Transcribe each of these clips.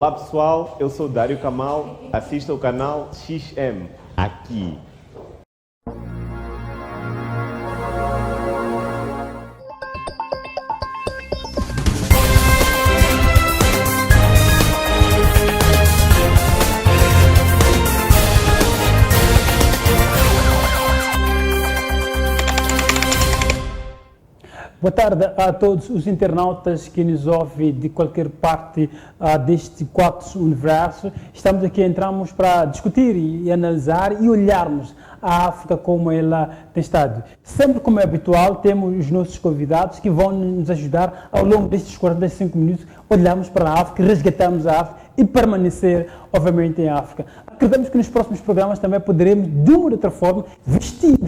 Olá pessoal, eu sou Dário Kamal, assista o canal XM aqui. Boa tarde a todos os internautas que nos ouvem de qualquer parte deste quatro universo. Estamos aqui, entramos para discutir e analisar e olharmos a África como ela tem estado. Sempre como é habitual, temos os nossos convidados que vão nos ajudar ao longo destes 45 minutos, olharmos para a África, resgatarmos a África e permanecer, obviamente, em África. Acreditamos que nos próximos programas também poderemos, de uma ou outra forma,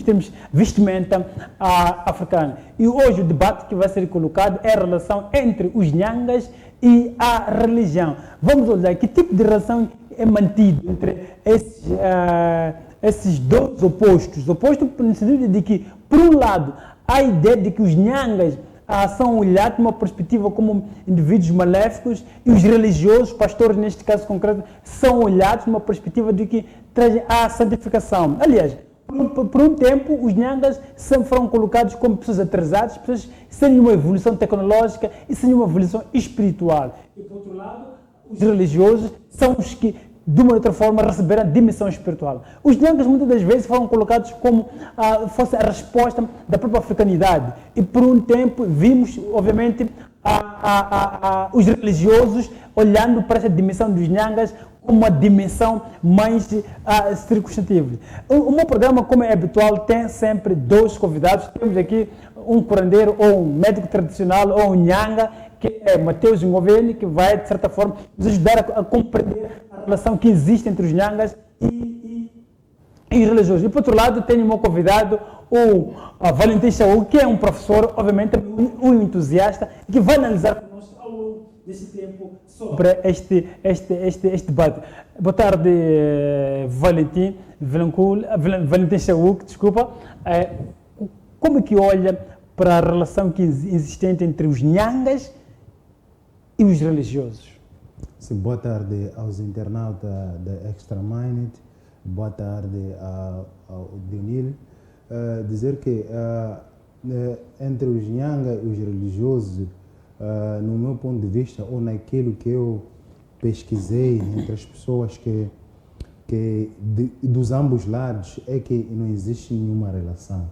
termos vestimenta africana. E hoje o debate que vai ser colocado é a relação entre os nyangas e a religião. Vamos olhar que tipo de relação é mantido entre esses dois opostos. Opostos no sentido de que, por um lado, há a ideia de que os nyangas são olhados de uma perspectiva como indivíduos maléficos e os religiosos, pastores neste caso concreto, são olhados de uma perspectiva de que trazem a santificação. Aliás, por um tempo, os nyangas sempre foram colocados como pessoas atrasadas, pessoas sem nenhuma evolução tecnológica e sem nenhuma evolução espiritual. E, por outro lado, os religiosos são os que, de uma outra forma, receberam a dimensão espiritual. Os nyangas muitas das vezes foram colocados como fosse a resposta da própria africanidade. E por um tempo vimos, obviamente, os religiosos olhando para essa dimensão dos nyangas como uma dimensão mais circunstativa. O meu programa, como é habitual, tem sempre dois convidados. Temos aqui um curandeiro ou um médico tradicional ou um nyanga, que é Mateus Ngoveni, que vai, de certa forma, nos ajudar a compreender a relação que existe entre os nyangas e os religiosos. E, por outro lado, tenho o meu convidado, o Valentim Chaú, que é um professor, obviamente, um entusiasta, que vai analisar conosco ao longo desse tempo sobre este debate. Boa tarde, Valentim Chaú, desculpa. Como é que olha para a relação que existente entre os nyangas e os religiosos? Sim, boa tarde aos internautas da Extra Minute, boa tarde ao Denil. Dizer que entre os nyangas e os religiosos, no meu ponto de vista, ou naquilo que eu pesquisei entre as pessoas dos ambos lados, é que não existe nenhuma relação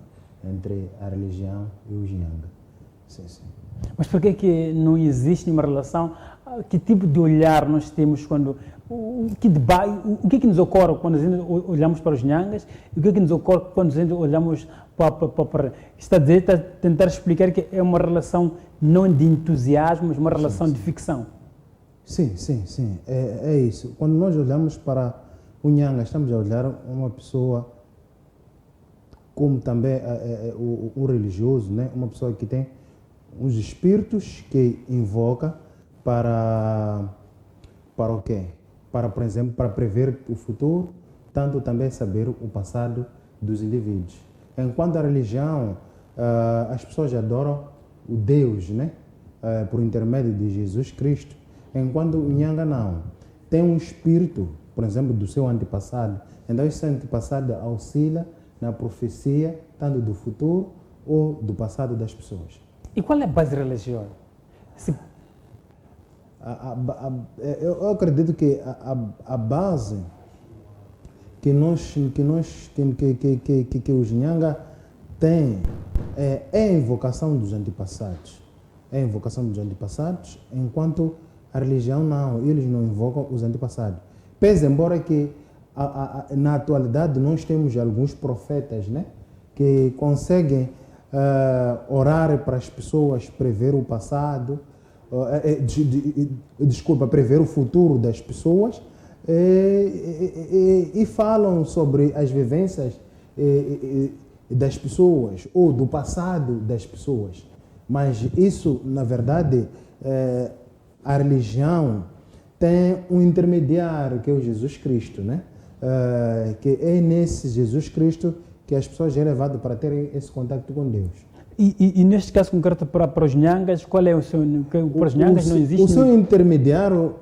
entre a religião e os nyangas. Sim, sim. Mas por que não existe nenhuma relação? Que tipo de olhar nós temos quando... O que é que nos ocorre quando olhamos para os nyangas e o que é que nos ocorre quando olhamos para... Está a tentar explicar que é uma relação não de entusiasmo, mas uma relação de ficção. Sim, sim, sim. É isso. Quando nós olhamos para o nyanga, estamos a olhar uma pessoa como também o religioso, né? Uma pessoa que tem os espíritos que invoca para o quê? Para, por exemplo, para prever o futuro, tanto também saber o passado dos indivíduos. Enquanto a religião, as pessoas adoram o Deus, né? Por intermédio de Jesus Cristo, enquanto o nyanga não. Tem um espírito, por exemplo, do seu antepassado. Então esse antepassado auxilia na profecia, tanto do futuro ou do passado das pessoas. E qual é a base religiosa? Eu acredito que a base que os nyanga têm é a invocação dos antepassados. É a invocação dos antepassados, enquanto a religião não, eles não invocam os antepassados. Pese embora que na atualidade nós temos alguns profetas, né, que conseguem orar para as pessoas, prever o passado, prever o futuro das pessoas e falam sobre as vivências das pessoas ou do passado das pessoas. Mas isso, na verdade, a religião tem um intermediário, que é o Jesus Cristo, né? Que é nesse Jesus Cristo que as pessoas é levado para terem esse contato com Deus. E neste caso concreto para os nhangas, qual é o seu... Para os nhangas não existe... O seu intermediário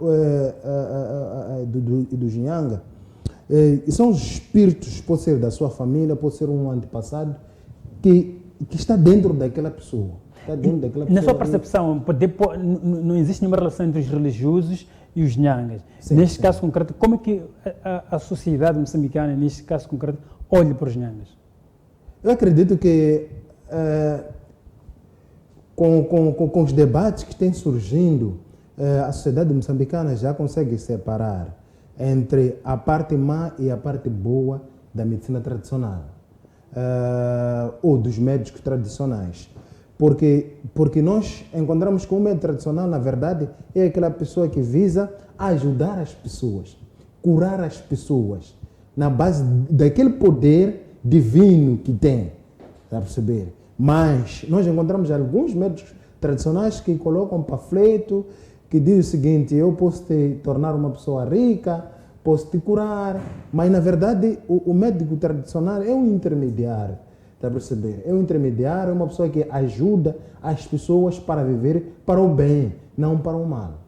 dos nhanga são os espíritos, pode ser da sua família, pode ser um antepassado, que está dentro daquela pessoa. Está dentro daquela pessoa. Na sua percepção, não existe nenhuma relação entre os religiosos e os nhangas. Sim, neste sim. caso concreto, como é que a sociedade moçambicana, neste caso concreto, olha para os nhangas? Eu acredito que com os debates que têm surgindo, a sociedade moçambicana já consegue separar entre a parte má e a parte boa da medicina tradicional, ou dos médicos tradicionais. Porque nós encontramos que o médico tradicional, na verdade, é aquela pessoa que visa ajudar as pessoas, curar as pessoas, na base daquele poder divino que tem, está a perceber? Mas nós encontramos alguns médicos tradicionais que colocam panfleto, que diz o seguinte: eu posso te tornar uma pessoa rica, posso te curar, mas na verdade o médico tradicional é um intermediário, está a perceber? É um intermediário, é uma pessoa que ajuda as pessoas para viver para o bem, não para o mal.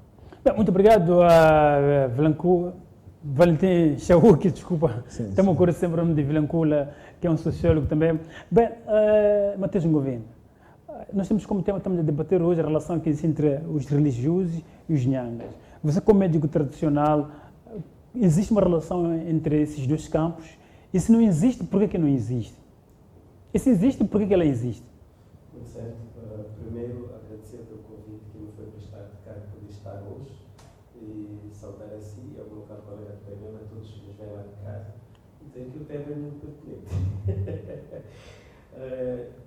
Bem, muito obrigado a Valentim Chauk, desculpa, estamos a correr sempre o nome de Vilancula, que é um sociólogo também. Bem, Matheus Ngoven, nós temos como tema, estamos a debater hoje a relação que existe entre os religiosos e os nhangas. Você, como médico tradicional, existe uma relação entre esses dois campos? E se não existe, por que não existe? E se existe, por que ela existe? Muito certo. Primeiro, agradecer pelo convite que me foi prestado de cá poder estar hoje e saudar a si, ao meu caro colega de Benhama, a todos que nos vêm lá de casa, e dizer que o tema é muito pertinente.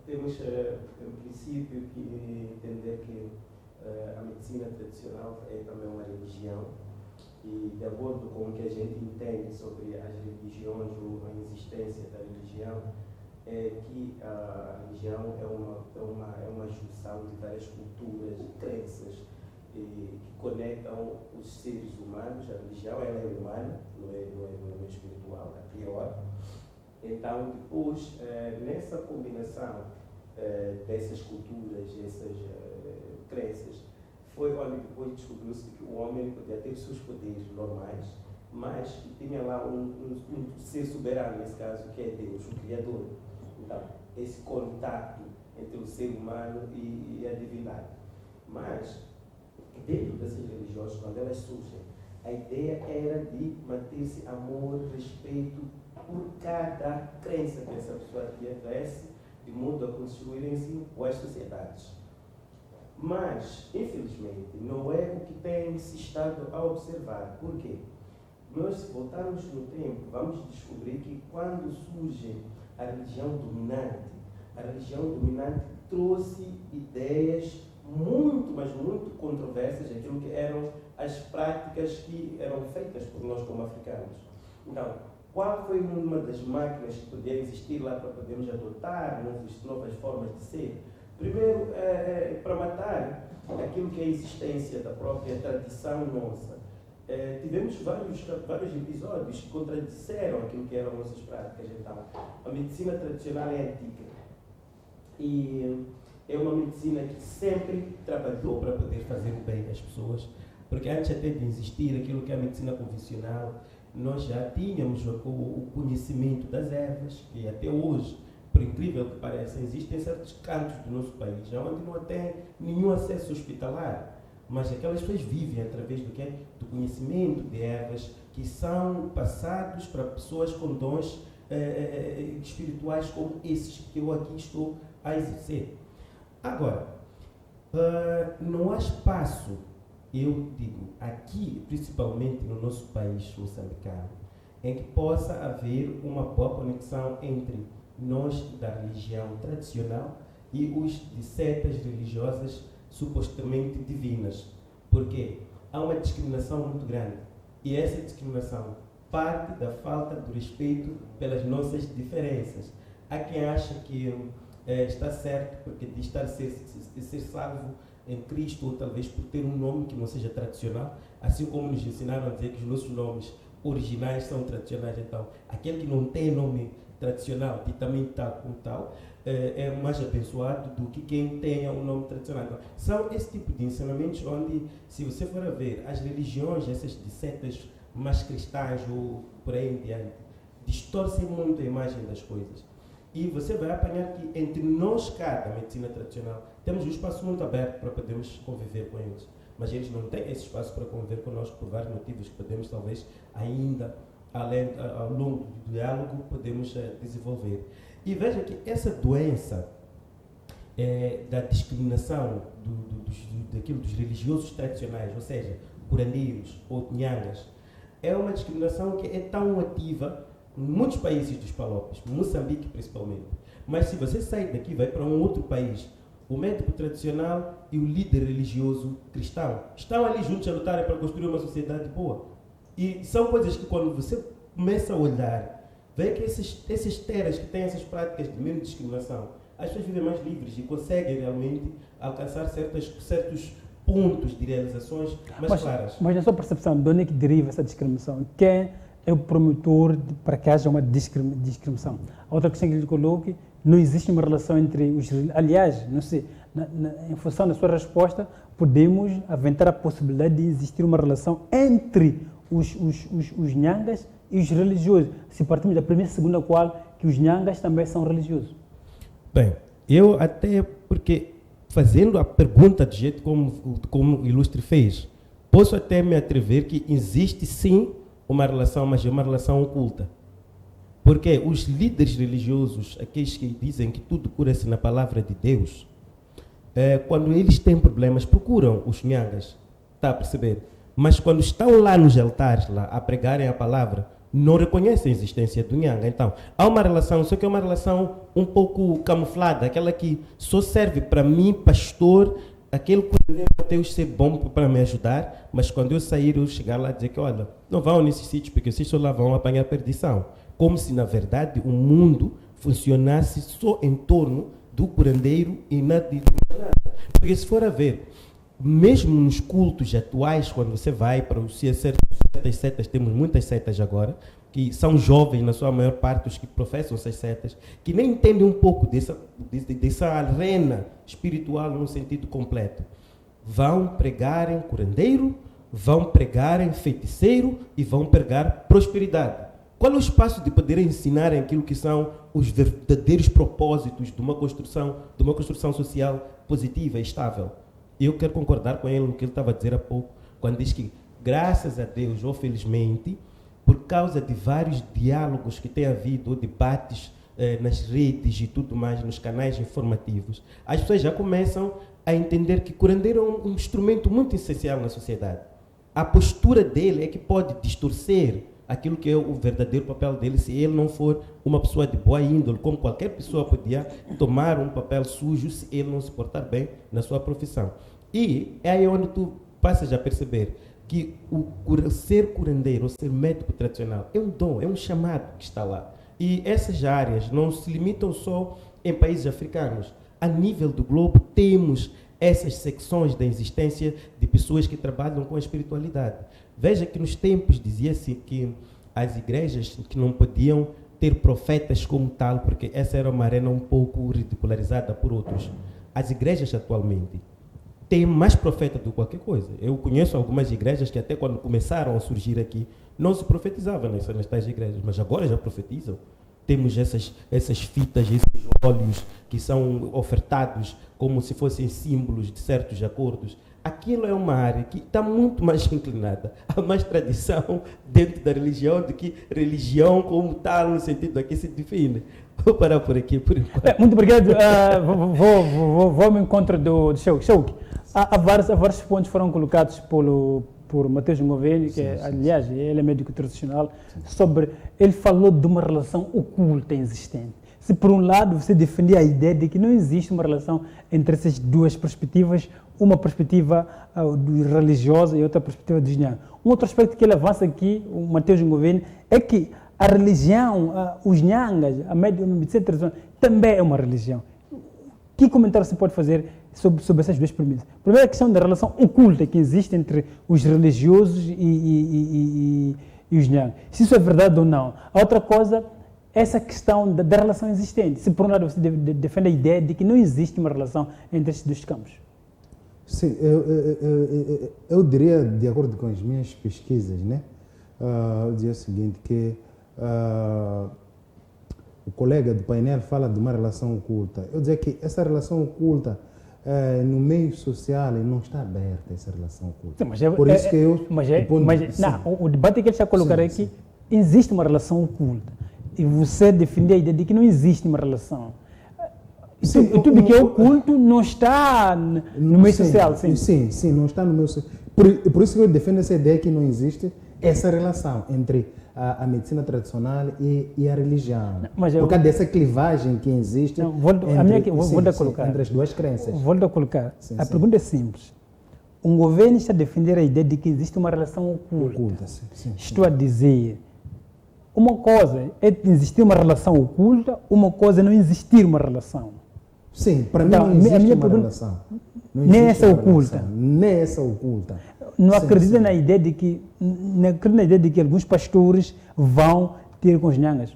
Temos, em princípio, que entender que a medicina tradicional é também uma religião, e de acordo com o que a gente entende sobre as religiões ou a existência da religião, é que a religião é uma junção de várias culturas e crenças que conectam os seres humanos. A religião ela é humana, não é espiritual, a priori. Então, depois, nessa combinação dessas culturas, essas crenças, foi onde depois descobriu-se que o homem podia ter os seus poderes normais, mas que tinha lá um ser soberano, nesse caso, que é Deus, o Criador. Então, esse contato entre o ser humano e a divindade. Mas, dentro dessas religiões, quando elas surgem, a ideia era de manter-se amor, respeito por cada crença que essa pessoa tivesse, de modo a construírem-se boas sociedades. Mas, infelizmente, não é o que tem se estado a observar. Por quê? Nós, se voltarmos no tempo, vamos descobrir que quando surge a religião dominante trouxe ideias muito, mas muito controversas, aquilo que eram as práticas que eram feitas por nós como africanos. Então, qual foi uma das máquinas que podia existir lá para podermos adotar novas formas de ser? Primeiro, para matar aquilo que é a existência da própria tradição nossa. Tivemos vários episódios que contradisseram aquilo que eram nossas práticas. Então, a medicina tradicional é antiga e é uma medicina que sempre trabalhou para poder fazer o bem às pessoas, porque antes até de existir aquilo que é a medicina convencional, nós já tínhamos o conhecimento das ervas, que até hoje, por incrível que pareça, existem certos cantos do nosso país onde não tem nenhum acesso hospitalar. Mas aquelas pessoas vivem através do conhecimento de ervas que são passados para pessoas com dons espirituais como esses que eu aqui estou a exercer. Agora, não há espaço, eu digo, aqui, principalmente no nosso país moçambicano, em que possa haver uma boa conexão entre nós da religião tradicional e os de setas religiosas supostamente divinas, porque há uma discriminação muito grande e essa discriminação parte da falta de respeito pelas nossas diferenças. Há quem acha que está certo porque diz ser salvo em Cristo, ou talvez por ter um nome que não seja tradicional, assim como nos ensinaram a dizer que os nossos nomes originais são tradicionais. Então, aquele que não tem nome tradicional e também tal como tal, é mais abençoado do que quem tenha um nome tradicional. Então, são esse tipo de ensinamentos onde, se você for a ver, as religiões, essas de setas mais cristãs ou por aí em diante, distorcem muito a imagem das coisas. E você vai apanhar que entre nós, cada medicina tradicional, temos um espaço muito aberto para podermos conviver com eles. Mas eles não têm esse espaço para conviver conosco por vários motivos que podemos, talvez, ainda, ao longo do diálogo, podemos desenvolver. E veja que essa doença da discriminação dos religiosos tradicionais, ou seja, curandeiros ou nhangas, é uma discriminação que é tão ativa em muitos países dos Palopes, Moçambique principalmente. Mas se você sair daqui e vai para um outro país, o médico tradicional e o líder religioso cristão estão ali juntos a lutarem para construir uma sociedade boa. E são coisas que quando você começa a olhar, vê que esses teras que têm essas práticas de menos discriminação, as pessoas vivem mais livres e conseguem realmente alcançar certos pontos de realizações mais claras. Mas na sua percepção, de onde é que deriva essa discriminação? Quem é o promotor para que haja uma discriminação? A outra questão que lhe coloque, não existe uma relação entre os... Aliás, não sei, em função da sua resposta, podemos aventar a possibilidade de existir uma relação entre os nhangas e os religiosos, se partimos da primeira e segunda qual, que os nhangas também são religiosos. Bem, eu até, porque fazendo a pergunta do jeito como o Ilustre fez, posso até me atrever que existe sim uma relação, mas é uma relação oculta. Porque os líderes religiosos, aqueles que dizem que tudo cura-se na palavra de Deus, quando eles têm problemas, procuram os nhangas, está a perceber? Mas quando estão lá nos altares, lá, a pregarem a palavra, não reconhecem a existência do nhanga. Então, há uma relação, só que é uma relação um pouco camuflada, aquela que só serve para mim, pastor, aquele que Deus ser bom para me ajudar, mas quando eu sair, eu chegar lá e dizer que, olha, não vão nesse sítio, porque vocês só lá vão apanhar perdição. Como se, na verdade, o mundo funcionasse só em torno do curandeiro e nada de nada. Porque se for a ver, mesmo nos cultos atuais, quando você vai para os certas setas, temos muitas setas agora, que são jovens, na sua maior parte, os que professam essas setas, que nem entendem um pouco dessa arena espiritual no sentido completo. Vão pregar em curandeiro, vão pregar em feiticeiro e vão pregar prosperidade. Qual é o espaço de poder ensinar aquilo que são os verdadeiros propósitos de uma construção social positiva e estável? Eu quero concordar com ele no que ele estava a dizer há pouco, quando diz que, graças a Deus, ou felizmente, por causa de vários diálogos que tem havido, ou debates nas redes e tudo mais, nos canais informativos, as pessoas já começam a entender que curandeiro é um instrumento muito essencial na sociedade. A postura dele é que pode distorcer aquilo que é o verdadeiro papel dele, se ele não for uma pessoa de boa índole, como qualquer pessoa podia tomar um papel sujo se ele não se portar bem na sua profissão. E é aí onde tu passas a perceber que ser curandeiro ou ser médico tradicional é um dom, é um chamado que está lá. E essas áreas não se limitam só em países africanos. A nível do globo temos essas secções da existência de pessoas que trabalham com a espiritualidade. Veja que nos tempos dizia-se que as igrejas que não podiam ter profetas como tal, porque essa era uma arena um pouco ridicularizada por outros. As igrejas atualmente têm mais profeta do que qualquer coisa. Eu conheço algumas igrejas que até quando começaram a surgir aqui, não se profetizava nas tais igrejas, mas agora já profetizam. Temos essas fitas, esses óleos que são ofertados como se fossem símbolos de certos acordos. Aquilo é uma área que está muito mais inclinada. Há mais tradição dentro da religião do que religião como tal, no sentido aqui se define. Vou parar por aqui, por enquanto. Muito obrigado. Vou ao encontro do Shauki. Há vários pontos que foram colocados por Mateus Ngovenio, que aliás, ele é médico tradicional, ele falou de uma relação oculta existente. Se por um lado você defendia a ideia de que não existe uma relação entre essas duas perspectivas, uma perspectiva religiosa e outra perspectiva dos nyangas. Um outro aspecto que ele avança aqui, o Mateus Ngovenio, é que a religião, os nyangas, a medicina tradicional, também é uma religião. Que comentário você pode fazer sobre essas duas premissas? Primeiro, a questão da relação oculta que existe entre os religiosos e os nyangas. Se isso é verdade ou não. A outra coisa essa questão da relação existente? Se por um lado você defende a ideia de que não existe uma relação entre esses dois campos. Sim, eu diria, de acordo com as minhas pesquisas, né, eu diria o seguinte, que o colega do painel fala de uma relação oculta. Eu diria que essa relação oculta, no meio social, não está aberta, essa relação oculta. Sim, mas Por isso que eu... o debate que ele está a colocar é que existe uma relação oculta. E você defende a ideia de que não existe uma relação. Sim, tudo que é oculto não está no meio social. Sim, não está no meio social. Por isso que eu defendo essa ideia que não existe essa relação entre a medicina tradicional e a religião. Por causa dessa clivagem que existe entre as duas crenças. Volto a colocar. A pergunta é simples. Um governo está a defender a ideia de que existe uma relação oculta. Estou a dizer, uma coisa é existir uma relação oculta, uma coisa é não existir uma relação. Sim, para mim não existe uma relação. Nem essa oculta. Nem essa oculta. Não acredita na ideia de que alguns pastores vão ter com os nhangas?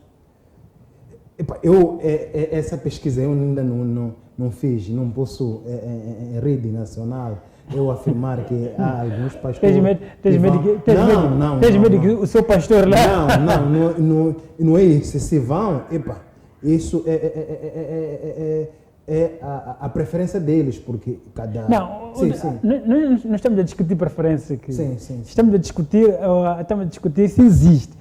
Essa pesquisa eu ainda não fiz, não posso, em rede nacional, eu afirmar que há alguns pastores... Tens medo que o seu pastor lá... Não é isso. Se vão, isso é a preferência deles, porque cada... Não estamos a discutir preferência aqui. Sim. Estamos a discutir se existe.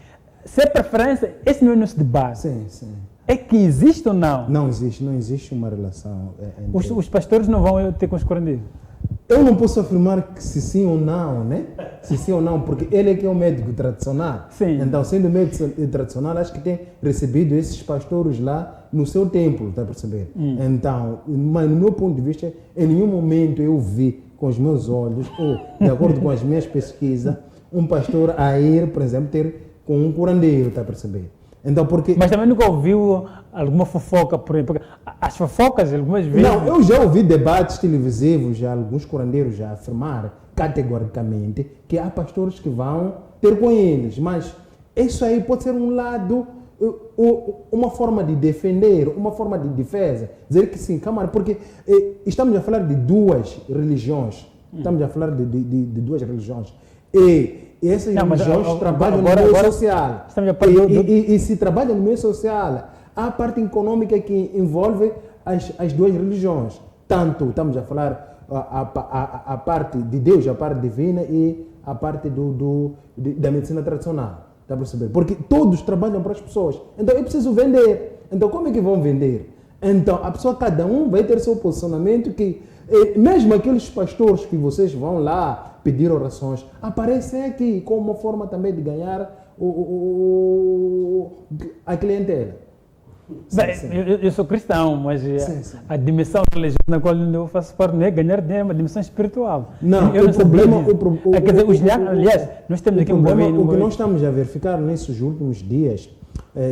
Se é preferência, esse não é o nosso debate. Sim. É que existe ou não? Não existe uma relação entre... Os pastores não vão ter com os curandeiros? Eu não posso afirmar que se sim ou não, né? Se sim ou não, porque ele é que é o médico tradicional. Sim. Então, sendo médico tradicional, acho que tem recebido esses pastores lá no seu templo, está a perceber? Então, mas no meu ponto de vista, em nenhum momento eu vi com os meus olhos, ou de acordo com as minhas pesquisas, um pastor a ir, por exemplo, ter com um curandeiro, está a perceber? Então, porque... Mas também nunca ouviu alguma fofoca por aí? Porque as fofocas, algumas vezes... Não, eu já ouvi debates televisivos, já alguns curandeiros já afirmaram categoricamente que há pastores que vão ter com eles, mas isso aí pode ser um lado, uma forma de defender, uma forma de defesa, dizer que sim, câmara, porque estamos a falar de duas religiões, estamos a falar de duas religiões, e essas religiões trabalham no meio social. E se trabalham no meio social, há a parte econômica que envolve as duas religiões. Tanto estamos a falar a parte de Deus, a parte divina e a parte da medicina tradicional. Está a perceber? Porque todos trabalham para as pessoas. Então é preciso vender. Então como é que vão vender? Então a pessoa, cada um vai ter seu posicionamento que, mesmo aqueles pastores que vocês vão lá pedir orações, aparecem aqui como uma forma também de ganhar a clientela. Eu sou cristão, mas a dimensão religiosa na qual eu faço parte não é ganhar dinheiro, é uma dimensão espiritual. Não, eu o problema... Quer dizer, os nyangas, aliás, nós temos aqui um governo... O que nós estamos a verificar nesses últimos dias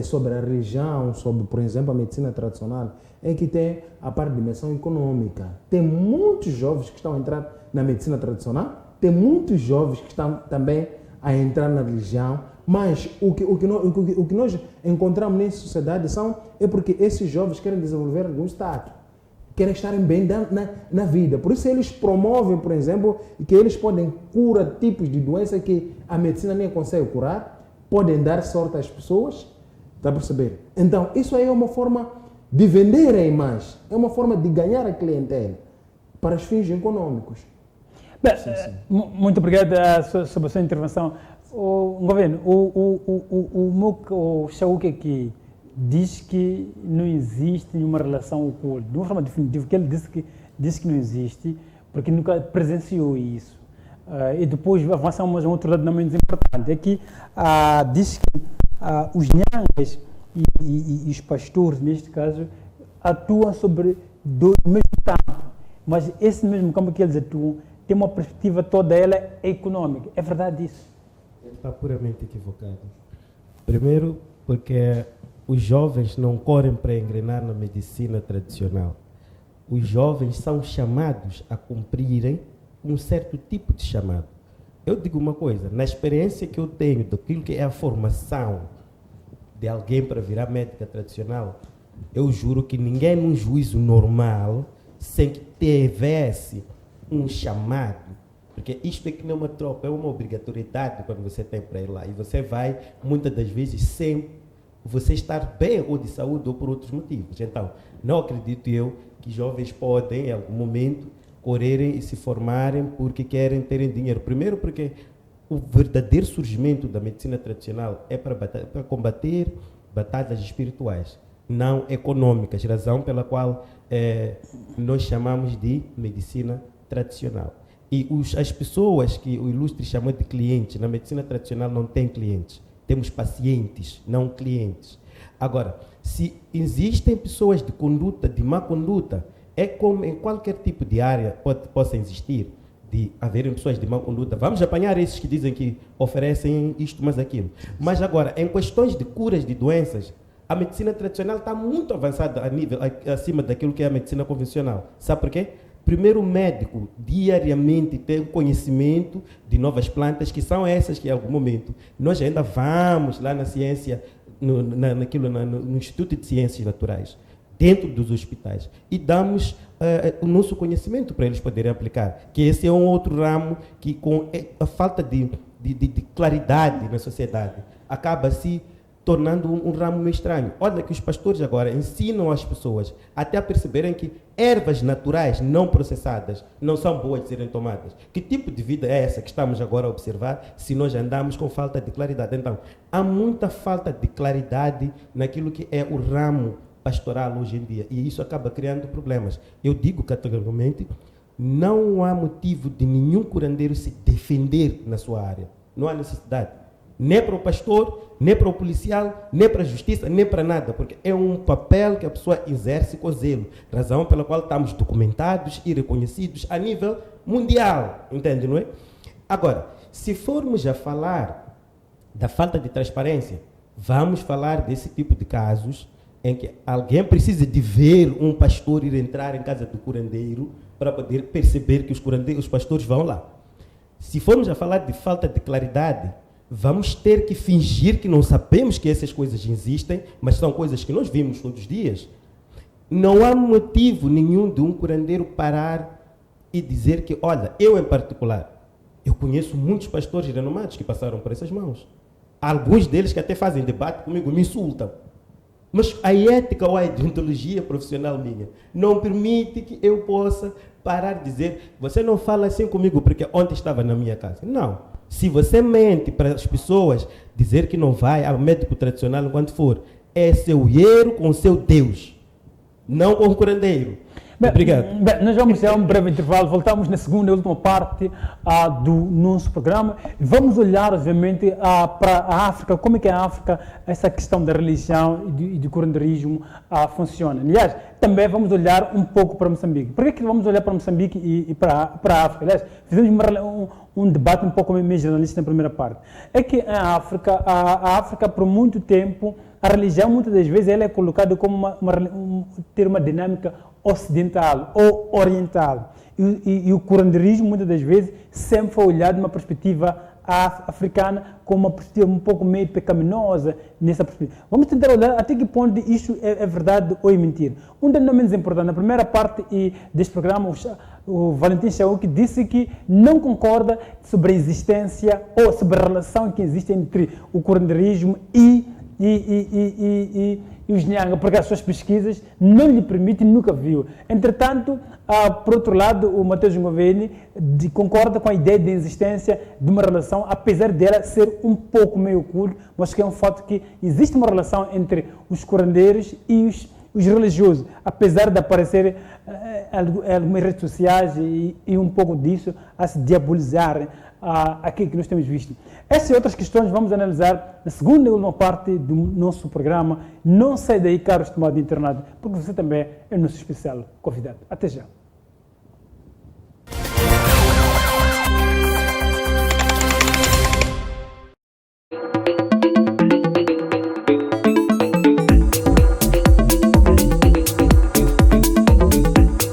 sobre a religião, sobre, por exemplo, a medicina tradicional, é que tem a parte de dimensão econômica. Tem muitos jovens que estão a entrar na medicina tradicional, tem muitos jovens que estão também a entrar na religião, mas o que nós encontramos nessa sociedade é porque esses jovens querem desenvolver algum status, querem estarem bem na vida. Por isso eles promovem, por exemplo, que eles podem curar tipos de doenças que a medicina nem consegue curar, podem dar sorte às pessoas, está a perceber? Então, isso aí é uma forma de vender a imagem, é uma forma de ganhar a clientela para os fins econômicos. Bem, muito obrigado sobre a sua intervenção. O governo, o Chauque aqui diz que não existe nenhuma relação oculta. De uma forma definitiva, que ele disse que não existe, porque nunca presenciou isso. E depois avançamos a um outro lado não menos importante. É que diz que os nhangas e os pastores, neste caso, atuam sobre o mesmo campo. Mas esse mesmo campo que eles atuam tem uma perspectiva toda ela econômica. É verdade isso? Ele está puramente equivocado. Primeiro, porque os jovens não correm para engrenar na medicina tradicional. Os jovens são chamados a cumprirem um certo tipo de chamado. Eu digo uma coisa, na experiência que eu tenho daquilo que é a formação de alguém para virar médica tradicional, eu juro que ninguém num juízo normal, sem que tivesse um chamado, porque isto é que não é uma tropa, é uma obrigatoriedade quando você tem para ir lá. E você vai, muitas das vezes, sem você estar bem, ou de saúde, ou por outros motivos. Então, não acredito eu que jovens podem, em algum momento, correrem e se formarem porque querem terem dinheiro. Primeiro porque o verdadeiro surgimento da medicina tradicional é para combater batalhas espirituais, não econômicas, razão pela qual nós chamamos de medicina tradicional. E as pessoas que o ilustre chama de clientes, na medicina tradicional não tem clientes, temos pacientes, não clientes. Agora, se existem pessoas de conduta, de má conduta, é como em qualquer tipo de área possa existir, de haverem pessoas de má conduta. Vamos apanhar esses que dizem que oferecem isto, mas aquilo. Mas agora, em questões de curas de doenças, a medicina tradicional está muito avançada acima daquilo que é a medicina convencional. Sabe por quê? Primeiro, o médico diariamente tem conhecimento de novas plantas, que são essas que, em algum momento, nós ainda vamos lá na ciência, no Instituto de Ciências Naturais, dentro dos hospitais, e damos o nosso conhecimento para eles poderem aplicar, que esse é um outro ramo que, com a falta de claridade na sociedade, acaba se tornando um ramo meio estranho. Olha que os pastores agora ensinam as pessoas até a perceberem que ervas naturais não processadas não são boas de serem tomadas. Que tipo de vida é essa que estamos agora a observar se nós andamos com falta de claridade? Então, há muita falta de claridade naquilo que é o ramo pastoral hoje em dia, e isso acaba criando problemas. Eu digo categoricamente, não há motivo de nenhum curandeiro se defender na sua área. Não há necessidade. Nem para o pastor, nem para o policial, nem para a justiça, nem para nada, porque é um papel que a pessoa exerce com zelo, razão pela qual estamos documentados e reconhecidos a nível mundial, entende, não é? Agora, se formos a falar da falta de transparência, vamos falar desse tipo de casos em que alguém precisa de ver um pastor ir entrar em casa do curandeiro para poder perceber que os pastores vão lá. Se formos a falar de falta de claridade, vamos ter que fingir que não sabemos que essas coisas existem, mas são coisas que nós vimos todos os dias. Não há motivo nenhum de um curandeiro parar e dizer que, olha, eu em particular, eu conheço muitos pastores renomados que passaram por essas mãos. Alguns deles que até fazem debate comigo, me insultam. Mas a ética ou a ideologia profissional minha não permite que eu possa parar de dizer, você não fala assim comigo porque ontem estava na minha casa. Não. Se você mente para as pessoas dizer que não vai ao médico tradicional enquanto for, é seu erro com seu Deus, não com o curandeiro. Obrigado. Bem, nós vamos ter um breve intervalo, voltamos na segunda e última parte do nosso programa. Vamos olhar, obviamente, para a África, como é que a África, essa questão da religião e do curandeirismo funciona. Aliás, também vamos olhar um pouco para Moçambique. Por que vamos olhar para Moçambique e para a África? Aliás, fizemos um debate um pouco meio jornalista na primeira parte. É que a África, por muito tempo, a religião, muitas das vezes, ela é colocada como ter uma dinâmica ocidental ou oriental. E o curandeirismo, muitas das vezes, sempre foi olhado de uma perspectiva africana, com uma perspectiva um pouco meio pecaminosa nessa perspectiva. Vamos tentar olhar até que ponto isso é verdade ou é mentira. Um dos não menos importante, na primeira parte deste programa, o Valentim Chauk disse que não concorda sobre a existência ou sobre a relação que existe entre o curandeirismo e os Nyanga, porque as suas pesquisas não lhe permitem, nunca viu. Entretanto, por outro lado, o Mateus Ngoveni concorda com a ideia de existência de uma relação, apesar dela ser um pouco meio oculta, mas que é um fato que existe uma relação entre os curandeiros e os religiosos, apesar de aparecer algumas redes sociais e um pouco disso a se diabolizarem aquilo que nós temos visto. Essas e outras questões vamos analisar na segunda e última parte do nosso programa. Não sai daí, caro estimado internado, porque você também é o nosso especial convidado. Até já.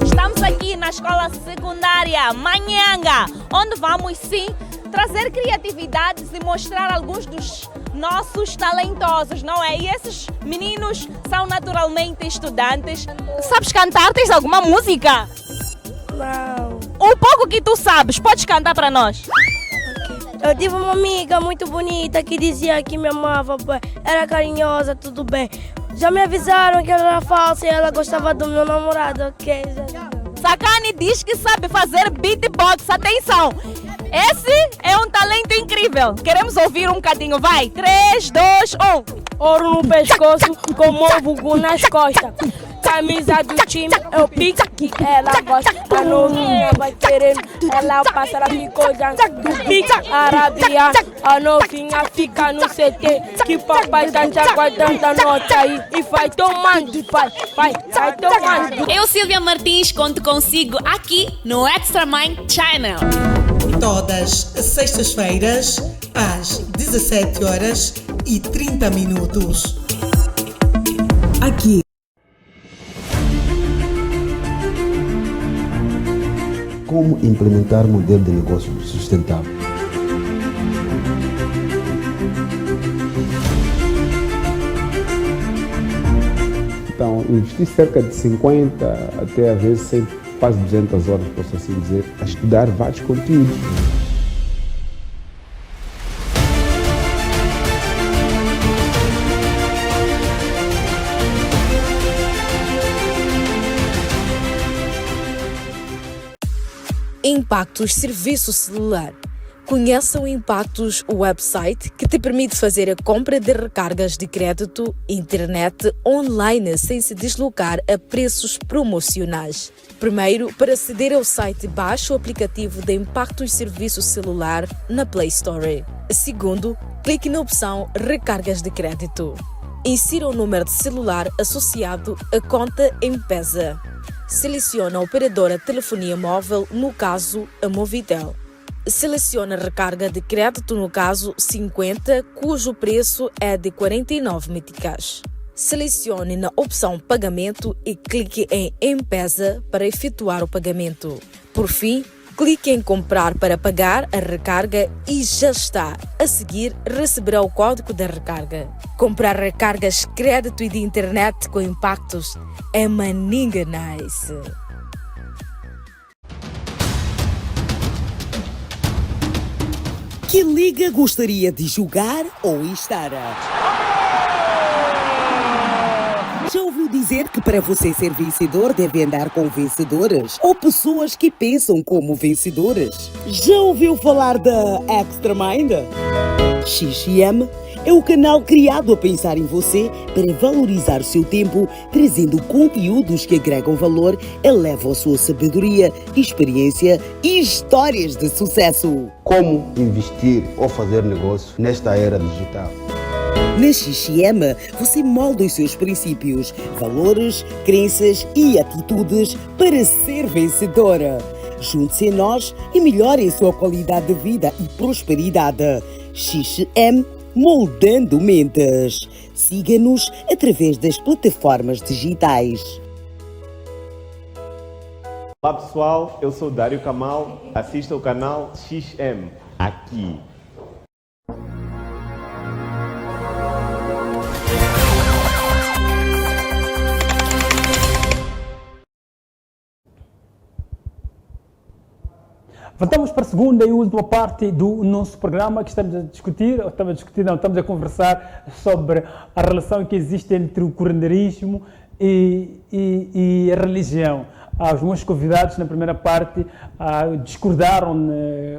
Estamos aqui na escola secundária Manhanga, onde vamos sim trazer criatividades e mostrar alguns dos nossos talentosos, não é? E esses meninos são naturalmente estudantes. Sabes cantar? Tens alguma música? Não. O pouco que tu sabes, podes cantar para nós? Eu tive uma amiga muito bonita que dizia que me amava, era carinhosa, tudo bem. Já me avisaram que ela era falsa e ela gostava do meu namorado, ok? Sakane diz que sabe fazer beatbox, atenção! Esse é um talento incrível. Queremos ouvir um bocadinho, vai! 3, 2, 1. Ouro no pescoço, como o bugu nas costas. Camisa do time, eu pico que ela gosta. A novinha vai querendo, ela passa a picoja do pico. Arabia, a novinha fica no CT. Que papai tá te aguardando a nota aí. E vai tomando, vai tomando. Eu, Silvia Martins, conto consigo aqui no Extra Mind Channel. Todas as sextas-feiras, às 17h30. Aqui. Como implementar modelo de negócio sustentável? Então, investi cerca de 50 até às vezes 100, quase 200 horas, posso assim dizer, a estudar vários conteúdos. Impactos Serviço Celular. Conheça o Impactos website que te permite fazer a compra de recargas de crédito, internet online sem se deslocar a preços promocionais. Primeiro, para aceder ao site, baixe o aplicativo de Impactos Serviço Celular na Play Store. Segundo, clique na opção Recargas de crédito. Insira o número de celular associado à conta M-Pesa. Selecione a operadora de telefonia móvel, no caso, a Movitel. Selecione a recarga de crédito, no caso 50, cujo preço é de 49 meticais. Selecione na opção Pagamento e clique em M-Pesa para efetuar o pagamento. Por fim, clique em Comprar para pagar a recarga e já está. A seguir, receberá o código da recarga. Comprar recargas, crédito e de internet com Impactos é maninga nice. Que liga gostaria de jogar ou estar? Já ouviu dizer que para você ser vencedor deve andar com vencedores ou pessoas que pensam como vencedores? Já ouviu falar da Extra Mind? XM é o canal criado a pensar em você para valorizar o seu tempo, trazendo conteúdos que agregam valor, elevam a sua sabedoria, experiência e histórias de sucesso. Como investir ou fazer negócio nesta era digital? Na XM, você molda os seus princípios, valores, crenças e atitudes para ser vencedora. Junte-se a nós e melhore a sua qualidade de vida e prosperidade. XM Moldando Mentes. Siga-nos através das plataformas digitais. Olá pessoal, eu sou Dário Kamal, assista o canal XM aqui. Voltamos para a segunda e última parte do nosso programa que estamos a discutir, estamos a conversar sobre a relação que existe entre o curanderismo e a religião. Os meus convidados na primeira parte discordaram,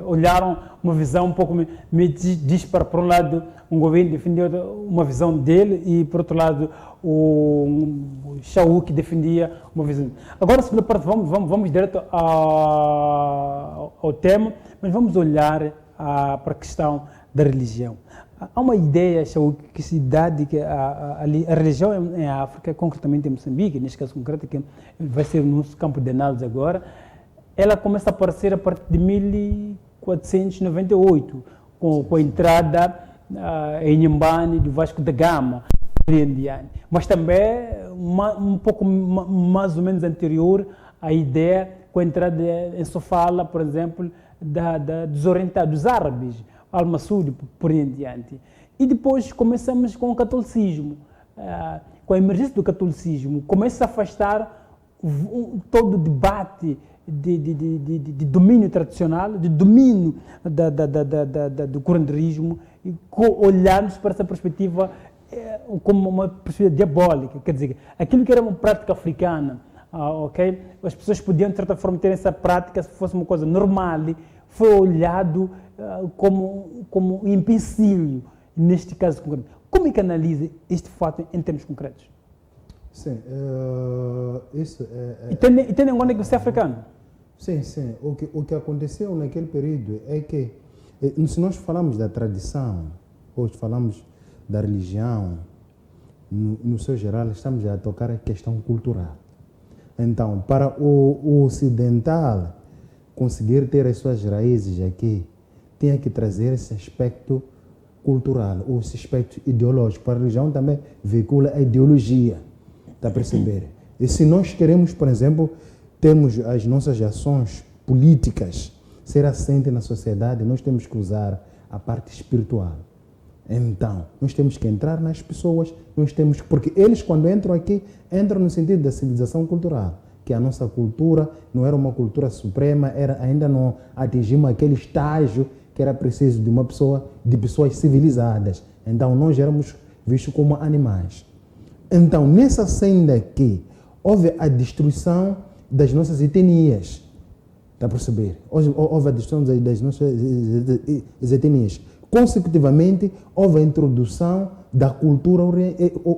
olharam uma visão um pouco meio dispara. Por um lado, um governo defendeu uma visão dele e, por outro lado, o Shauk defendia uma visão. Agora, na segunda parte, vamos direto ao tema, mas vamos olhar para a questão da religião. Há uma ideia, Shauk, que se dá de que a religião em África, concretamente em Moçambique, neste caso concreto, que vai ser o nosso campo de análise agora, ela começa a aparecer a partir de 1498, com a entrada em Inhambane do Vasco da Gama, mas também um pouco mais ou menos anterior à ideia com a entrada em Sofala, por exemplo, dos orientados, dos árabes. Al-Masudi, por aí em diante. E depois começamos com o catolicismo. Com a emergência do catolicismo, começa a afastar todo o debate de domínio tradicional, de domínio do curanderismo, olhando para essa perspectiva como uma perspectiva diabólica. Quer dizer, aquilo que era uma prática africana, ok? As pessoas podiam, de certa forma, ter essa prática se fosse uma coisa normal, foi olhado como um empecilho, neste caso concreto. Como é que analisa este fato em termos concretos? Sim, isso é... E tendo em conta que você é africano? Sim, sim. O que aconteceu naquele período é que, se nós falamos da tradição, ou falamos da religião, no seu geral, estamos a tocar a questão cultural. Então, para o ocidental conseguir ter as suas raízes aqui, tinha que trazer esse aspecto cultural, ou esse aspecto ideológico. Para a religião também veicula a ideologia, está a perceber? E se nós queremos, por exemplo, termos as nossas ações políticas ser assentes na sociedade, nós temos que usar a parte espiritual. Então, nós temos que entrar nas pessoas, porque eles, quando entram aqui, entram no sentido da civilização cultural, que a nossa cultura não era uma cultura suprema, ainda não atingimos aquele estágio que era preciso de pessoas civilizadas. Então, nós éramos vistos como animais. Então, nessa senda aqui, houve a destruição das nossas etnias. Está a perceber? Houve a destruição das nossas etnias. Consecutivamente, houve a introdução da cultura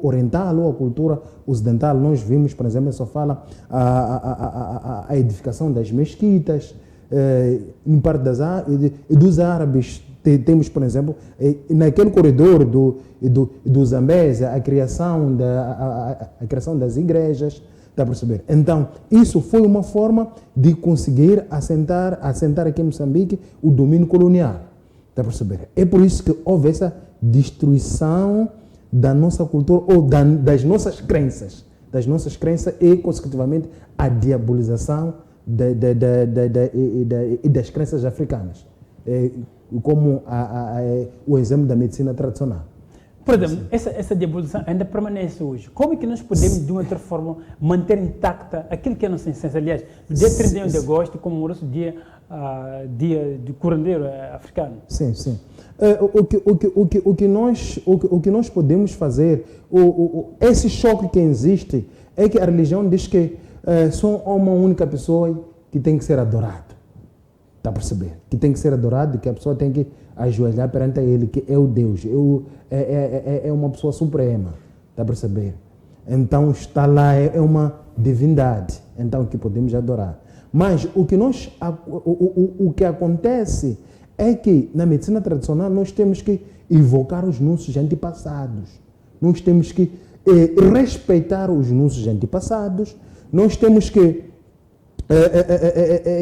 oriental ou a cultura ocidental. Nós vimos, por exemplo, só fala a edificação das mesquitas, em parte dos árabes. Temos, por exemplo, naquele corredor do Zambésia, a criação das igrejas. Está a perceber? Então, isso foi uma forma de conseguir assentar aqui em Moçambique o domínio colonial. Está a perceber? É por isso que houve essa destruição da nossa cultura ou das nossas crenças e, consecutivamente, a diabolização das crenças africanas, como o exemplo da medicina tradicional. Por exemplo, essa diabolização ainda permanece hoje. Como é que nós podemos, de uma outra forma, manter intacta aquilo que é a nossa essência? Aliás, no dia 31 de agosto, comemora-se o dia do curandeiro africano. Sim, sim. O que nós podemos fazer, esse choque que existe, é que a religião diz que só uma única pessoa que tem que ser adorado. Está a perceber? Que tem que ser adorado, que a pessoa tem que ajoelhar perante ele, que é o Deus, é uma pessoa suprema. Está a perceber? Então está lá, é uma divindade, então que podemos adorar. Mas o que acontece é que na medicina tradicional nós temos que evocar os nossos antepassados. Nós temos que respeitar os nossos antepassados. Nós temos que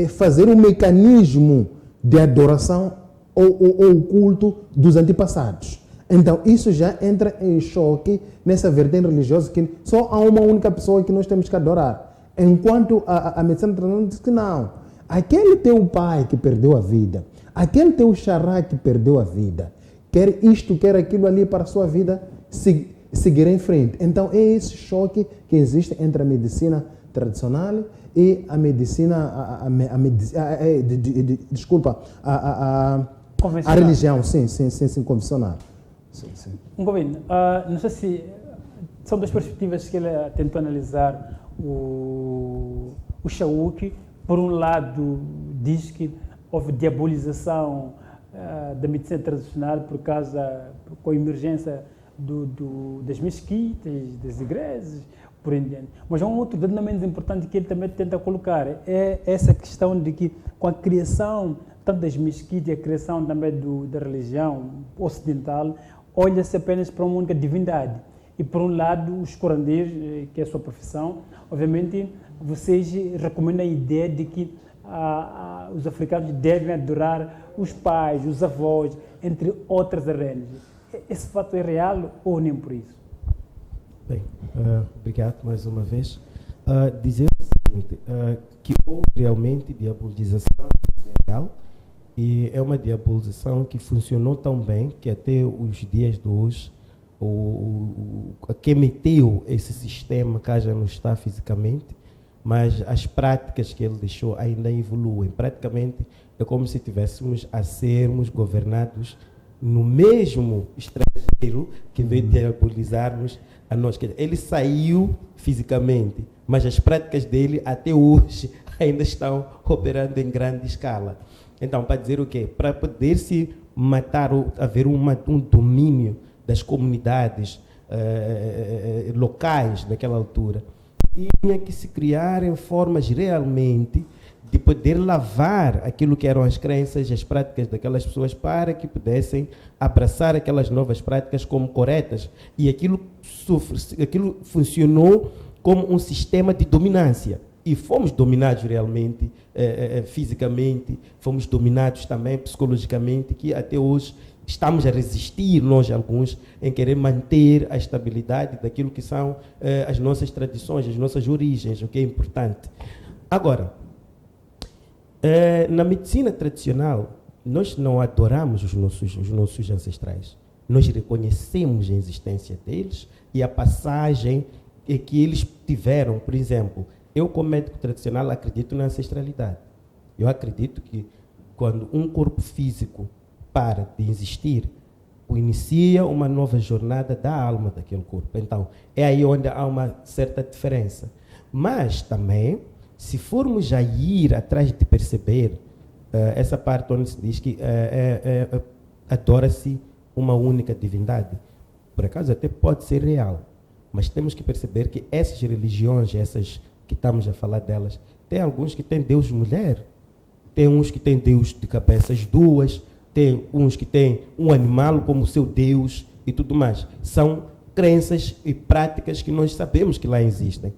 fazer um mecanismo de adoração ou culto dos antepassados. Então, isso já entra em choque nessa vertente religiosa que só há uma única pessoa que nós temos que adorar. Enquanto a medicina tradicional diz que não. Aquele teu pai que perdeu a vida, aquele teu xará que perdeu a vida, quer isto, quer aquilo ali para a sua vida seguir em frente. Então, é esse choque que existe entre a medicina tradicional e a medicina, a religião, sim, convencional. Sim. Governo, não sei se são duas perspectivas que ele tentou analisar o Chauque. Por um lado, diz que houve diabolização da medicina tradicional com a emergência das mesquitas, das igrejas, por em diante. Mas há um outro dado não menos importante que ele também tenta colocar, é essa questão de que com a criação tanto das mesquitas e a criação também da religião ocidental, olha-se apenas para uma única divindade. E por um lado, os curandeiros, que é a sua profissão, obviamente vocês recomendam a ideia de que os africanos devem adorar os pais, os avós, entre outras arenas. Esse fato é real ou nem por isso? Bem, obrigado mais uma vez. Dizer o seguinte, que houve realmente diabolização social E é uma diabolização que funcionou tão bem que até os dias de hoje, quem meteu esse sistema cá já não está fisicamente, mas as práticas que ele deixou ainda evoluem. Praticamente é como se tivéssemos a sermos governados no mesmo estrangeiro que veio diabolizar-nos a nós. Ele saiu fisicamente, mas as práticas dele até hoje ainda estão operando em grande escala. Então, para dizer o quê? Para poder se matar ou haver um domínio das comunidades locais naquela altura, tinha que se criarem formas realmente de poder lavar aquilo que eram as crenças, as práticas daquelas pessoas para que pudessem abraçar aquelas novas práticas como corretas. E aquilo funcionou como um sistema de dominância. E fomos dominados realmente, fisicamente, fomos dominados também psicologicamente, que até hoje estamos a resistir, nós alguns, em querer manter a estabilidade daquilo que são as nossas tradições, as nossas origens, o que é importante. Agora, na medicina tradicional, nós não adoramos os nossos ancestrais. Nós reconhecemos a existência deles e a passagem que eles tiveram. Por exemplo, eu, como médico tradicional, acredito na ancestralidade. Eu acredito que quando um corpo físico para de existir, inicia uma nova jornada da alma daquele corpo. Então, é aí onde há uma certa diferença. Mas também, se formos a ir atrás de perceber essa parte onde se diz que adora-se uma única divindade, por acaso até pode ser real, mas temos que perceber que essas religiões, essas que estamos a falar delas, tem alguns que têm Deus mulher, tem uns que têm Deus de cabeças duas, tem uns que têm um animal como seu Deus e tudo mais. São crenças e práticas que nós sabemos que lá existem.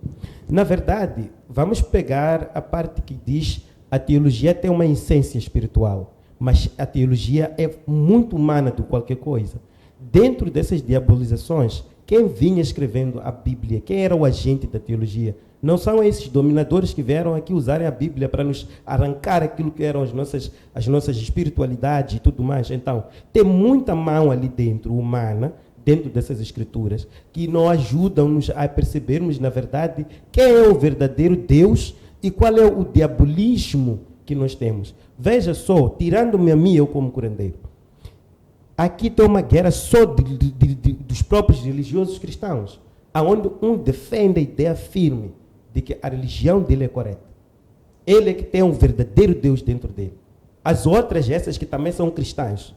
Na verdade, vamos pegar a parte que diz a teologia tem uma essência espiritual, mas a teologia é muito humana de qualquer coisa. Dentro dessas diabolizações, quem vinha escrevendo a Bíblia, quem era o agente da teologia, não são esses dominadores que vieram aqui usarem a Bíblia para nos arrancar aquilo que eram as nossas espiritualidades e tudo mais. Então, tem muita mão ali dentro, humana, dentro dessas escrituras, que não ajudam-nos a percebermos, na verdade, quem é o verdadeiro Deus e qual é o diabolismo que nós temos. Veja só, tirando-me a mim, eu como curandeiro, aqui tem uma guerra só dos próprios religiosos cristãos, onde um defende a ideia firme de que a religião dele é correta. Ele é que tem um verdadeiro Deus dentro dele. As outras, essas que também são cristãs,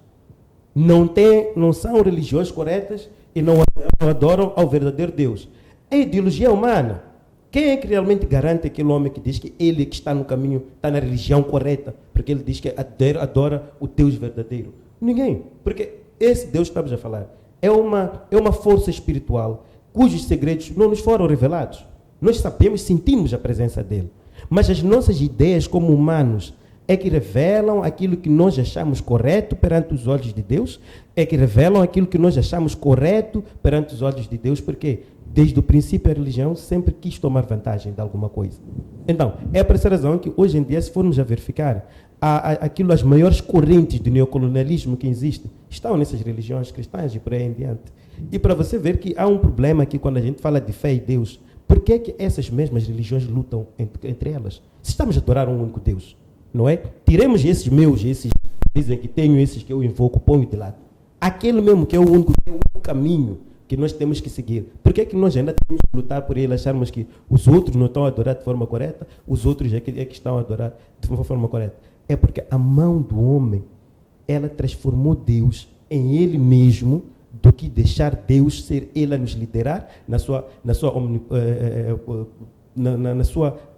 não são religiões corretas e não adoram ao verdadeiro Deus. É ideologia humana. Quem é que realmente garante aquele homem que diz que ele que está no caminho, está na religião correta, porque ele diz que adora o Deus verdadeiro? Ninguém. Porque esse Deus que estamos a falar é uma força espiritual cujos segredos não nos foram revelados. Nós sabemos, sentimos a presença dele. Mas as nossas ideias como humanos é que revelam aquilo que nós achamos correto perante os olhos de Deus, é que revelam aquilo que nós achamos correto perante os olhos de Deus, porque desde o princípio a religião sempre quis tomar vantagem de alguma coisa. Então, é por essa razão que hoje em dia, se formos a verificar, as maiores correntes de neocolonialismo que existem estão nessas religiões cristãs e por aí em diante. E para você ver que há um problema aqui quando a gente fala de fé e Deus, por que é que essas mesmas religiões lutam entre elas? Se estamos a adorar um único Deus, não é? Tiremos esses meus, esses dizem que tenho, esses que eu invoco, ponho de lado. Aquele mesmo que é o único caminho que nós temos que seguir. Por que é que nós ainda temos que lutar por ele, acharmos que os outros não estão a adorar de forma correta, os outros é que estão a adorar de forma correta? É porque a mão do homem, ela transformou Deus em ele mesmo, do que deixar Deus ser ele a nos liderar na sua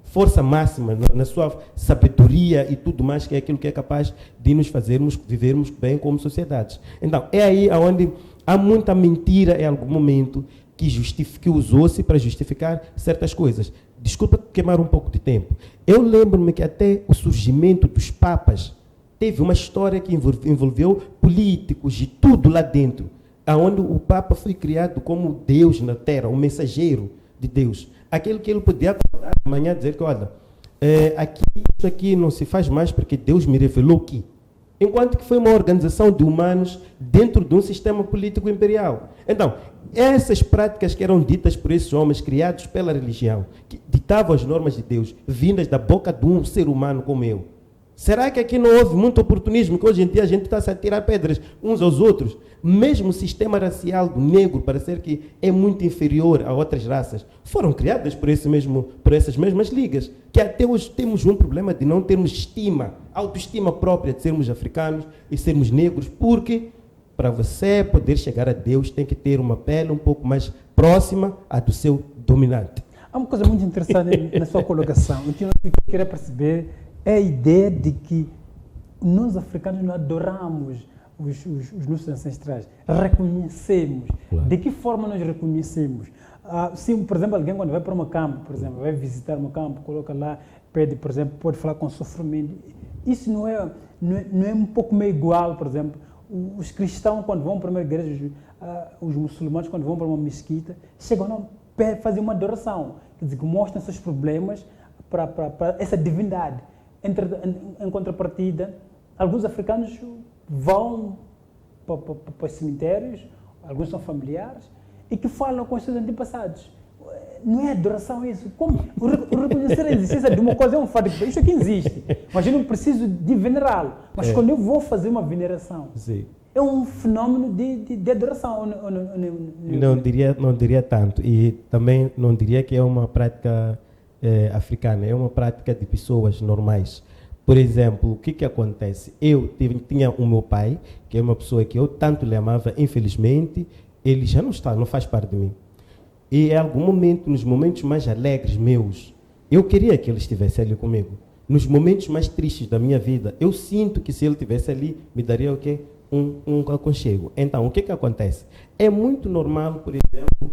força máxima, na sua sabedoria e tudo mais, que é aquilo que é capaz de nos fazermos vivermos bem como sociedades. Então, é aí onde há muita mentira em algum momento que usou-se para justificar certas coisas. Desculpa queimar um pouco de tempo. Eu lembro-me que até o surgimento dos papas teve uma história que envolveu políticos e tudo lá dentro, onde o Papa foi criado como Deus na Terra, o mensageiro de Deus. Aquele que ele podia acordar de manhã e dizer que, olha, isso aqui não se faz mais porque Deus me revelou que. enquanto que foi uma organização de humanos dentro de um sistema político imperial. Então, essas práticas que eram ditas por esses homens, criados pela religião, que ditavam as normas de Deus, vindas da boca de um ser humano como eu. Será que aqui não houve muito oportunismo, que hoje em dia a gente está a tirar pedras uns aos outros? Mesmo o sistema racial do negro, parecer que é muito inferior a outras raças, foram criadas por essas mesmas ligas, que até hoje temos um problema de não termos autoestima própria de sermos africanos e sermos negros, porque para você poder chegar a Deus tem que ter uma pele um pouco mais próxima à do seu dominante. Há uma coisa muito interessante na sua colocação. O que eu queria perceber é a ideia de que nós africanos não adoramos os nossos ancestrais, reconhecemos. Claro. De que forma nós reconhecemos? Se, por exemplo, alguém quando vai para uma campo, por exemplo, vai visitar uma campo, coloca lá, pede, por exemplo, pode falar com sofrimento. Isso não é um pouco meio igual, por exemplo, os cristãos quando vão para uma igreja, os muçulmanos quando vão para uma mesquita, chegam a fazer uma adoração, quer dizer, que mostram seus problemas para essa divindade. Em contrapartida, alguns africanos vão para os cemitérios, alguns são familiares, e que falam com os seus antepassados. Não é adoração isso. Como? O reconhecer a existência de uma coisa é um fato. Isso aqui existe, mas eu não preciso de venerá-lo. Mas quando eu vou fazer uma veneração, sim, é um fenômeno de adoração. Não diria tanto. E também não diria que é uma prática africana, é uma prática de pessoas normais. Por exemplo, o que acontece? Eu tinha o meu pai, que é uma pessoa que eu tanto lhe amava, infelizmente, ele já não faz parte de mim. E em algum momento, nos momentos mais alegres meus, eu queria que ele estivesse ali comigo. Nos momentos mais tristes da minha vida, eu sinto que se ele estivesse ali, me daria o quê? Um aconchego. Então, o que acontece? É muito normal, por exemplo,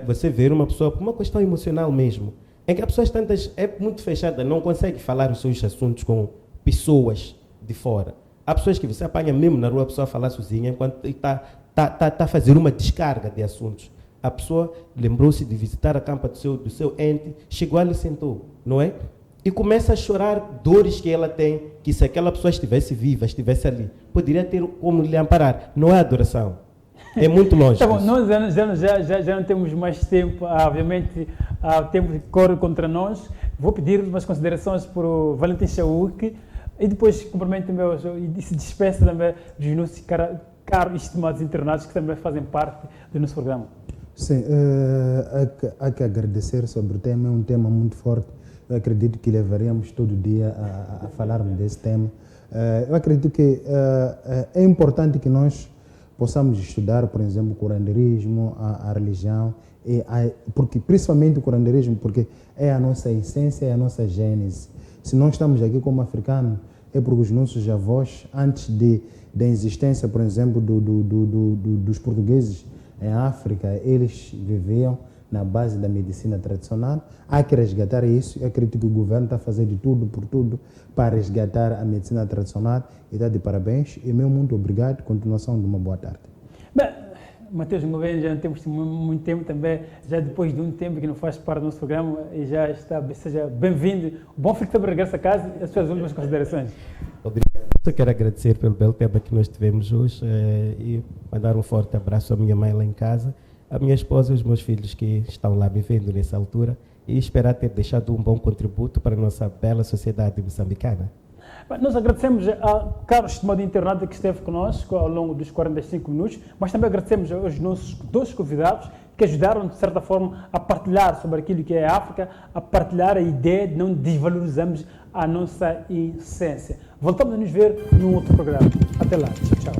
você ver uma pessoa por uma questão emocional mesmo, em que a pessoa é muito fechada, não consegue falar os seus assuntos com pessoas de fora. Há pessoas que você apanha mesmo na rua, a pessoa falar sozinha, enquanto está a fazer uma descarga de assuntos. A pessoa lembrou-se de visitar a campa do seu ente, chegou ali e sentou, não é? E começa a chorar dores que ela tem, que se aquela pessoa estivesse viva, estivesse ali, poderia ter como lhe amparar. Não é adoração. É muito longe. Tá bom, nós já não temos mais tempo, obviamente, o tempo corre contra nós. Vou pedir umas considerações para o Valentim Chauk e depois cumprimento e se despeço também dos nossos caros e estimados internados que também fazem parte do nosso programa. Sim, há que agradecer sobre o tema, é um tema muito forte. Eu acredito que levaríamos todo dia a falarmos desse tema. Eu acredito que é importante que nós possamos estudar, por exemplo, o curanderismo, a religião, porque, principalmente o curanderismo, porque é a nossa essência, é a nossa gênese. Se nós estamos aqui como africanos, é porque os nossos avós, antes da existência, por exemplo, dos portugueses em África, eles viviam na base da medicina tradicional. Há que resgatar isso. Eu acredito que o governo está fazendo de tudo por tudo para resgatar a medicina tradicional e está de parabéns. E meu muito obrigado. Continuação de uma boa tarde. Bem, Matheus Governo, já não temos muito tempo também, já depois de um tempo que não faz parte do nosso programa, e já está, seja bem-vindo. Bom fico também regresso a casa e as suas últimas considerações. Obrigado. Eu quero agradecer pelo belo tema que nós tivemos hoje e mandar um forte abraço à minha mãe lá em casa, à minha esposa e aos meus filhos que estão lá me vendo nessa altura e esperar ter deixado um bom contributo para a nossa bela sociedade moçambicana. Nós agradecemos ao caro estimado internado que esteve conosco ao longo dos 45 minutos, mas também agradecemos aos nossos dois convidados que ajudaram, de certa forma, a partilhar sobre aquilo que é a África, a partilhar a ideia de não desvalorizarmos a nossa essência. Voltamos a nos ver num outro programa. Até lá. Tchau, tchau.